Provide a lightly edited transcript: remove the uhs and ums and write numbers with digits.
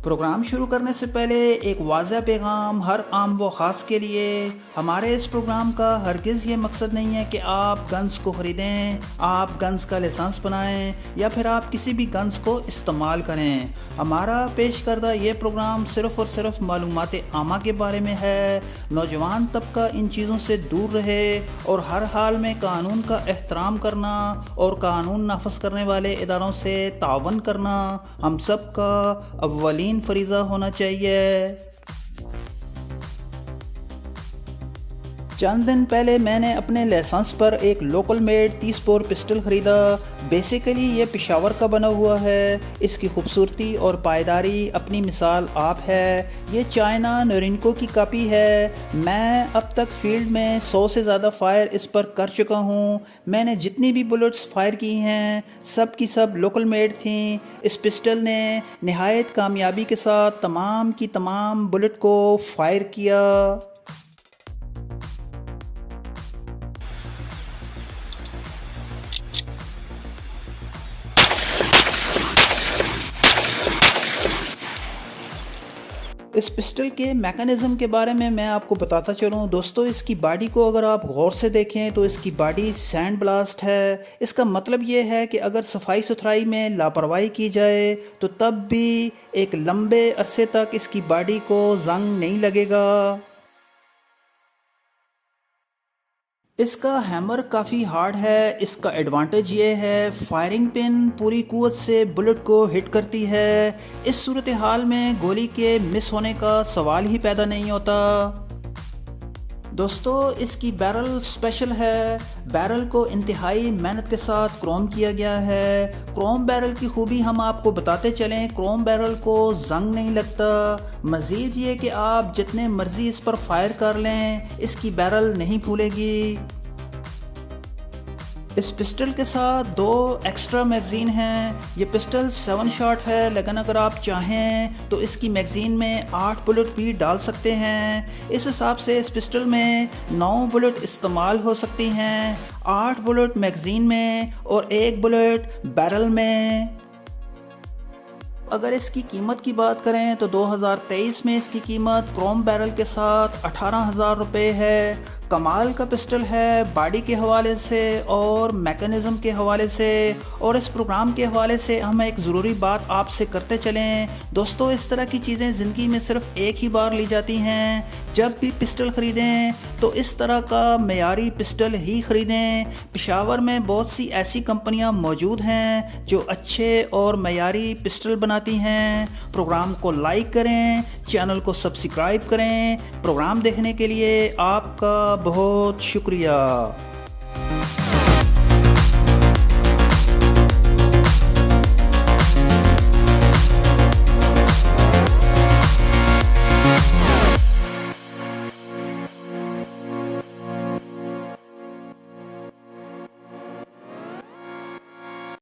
Programme शुरू करने से पहले एक वाज़ह पैगाम हर आम व ख़ास के लिए। हमारे इस प्रोग्राम का हरगिज़ ये मकसद नहीं है कि आप गन्स को ख़रीदें, आप गन्स का लाइसेंस बनाएं या फिर आप किसी भी गन्स को इस्तेमाल करें। हमारा पेश करदा ये प्रोग्राम सिर्फ़ और सिर्फ मालूमात आमा के बारे में है। नौजवान तबका इन चीज़ों से दूर रहे और हर हाल में कानून का एहतराम करना और कानून नाफज करने वाले इदारों से तावन करना हम सब का अव्वलीन फरीज़ा होना चाहिए। चंद दिन पहले मैंने अपने लाइसेंस पर एक लोकल मेड 30 बोर पिस्टल ख़रीदा। बेसिकली ये पेशावर का बना हुआ है। इसकी खूबसूरती और पायदारी अपनी मिसाल आप है। ये चाइना नोरिनको की कापी है। मैं अब तक फील्ड में 100 से ज़्यादा फायर इस पर कर चुका हूँ। मैंने जितनी भी बुलेट्स फायर की हैं सब की सब लोकल मेड थी। इस पिस्टल ने नहायत कामयाबी के साथ तमाम की तमाम बुलेट को फायर किया। इस पिस्टल के मैकेनिज़्म के बारे में मैं आपको बताता चलूँ। दोस्तों, इसकी बॉडी को अगर आप गौर से देखें तो इसकी बॉडी सैंड ब्लास्ट है। इसका मतलब ये है कि अगर सफाई सुथराई में लापरवाही की जाए तो तब भी एक लंबे अरसे तक इसकी बॉडी को जंग नहीं लगेगा। इसका हैमर काफ़ी हार्ड है। इसका एडवांटेज ये है फायरिंग पिन पूरी कुव्वत से बुलेट को हिट करती है। इस सूरत हाल में गोली के मिस होने का सवाल ही पैदा नहीं होता। दोस्तों, इसकी बैरल स्पेशल है। बैरल को इंतहाई मेहनत के साथ क्रोम किया गया है। क्रोम बैरल की खूबी हम आपको बताते चलें, क्रोम बैरल को जंग नहीं लगता। मज़ीद ये कि आप जितने मर्ज़ी इस पर फायर कर लें इसकी बैरल नहीं फूलेगी। इस पिस्टल के साथ 2 एक्स्ट्रा मैगज़ीन हैं। ये पिस्टल 7 शॉट है, लेकिन अगर आप चाहें तो इसकी मैगज़ीन में 8 बुलेट भी डाल सकते हैं। इस हिसाब से इस पिस्टल में 9 बुलेट इस्तेमाल हो सकती हैं, 8 बुलेट मैगज़ीन में और 1 बुलेट बैरल में। अगर इसकी कीमत की बात करें तो 2023 में इसकी कीमत क्रोम बैरल के साथ 18,000 रुपये है। कमाल का पिस्टल है बॉडी के हवाले से और मैकेनिज़्म के हवाले से। और इस प्रोग्राम के हवाले से हम एक ज़रूरी बात आपसे करते चलें। दोस्तों, इस तरह की चीज़ें ज़िंदगी में सिर्फ एक ही बार ली जाती हैं। जब भी पिस्टल ख़रीदें तो इस तरह का मयारी पिस्टल ही ख़रीदें। पेशावर में बहुत सी ऐसी कंपनियां मौजूद हैं जो अच्छे और मयारी पिस्टल बनाती हैं। प्रोग्राम को लाइक करें, चैनल को सब्सक्राइब करें। प्रोग्राम देखने के लिए आपका बहुत शुक्रिया।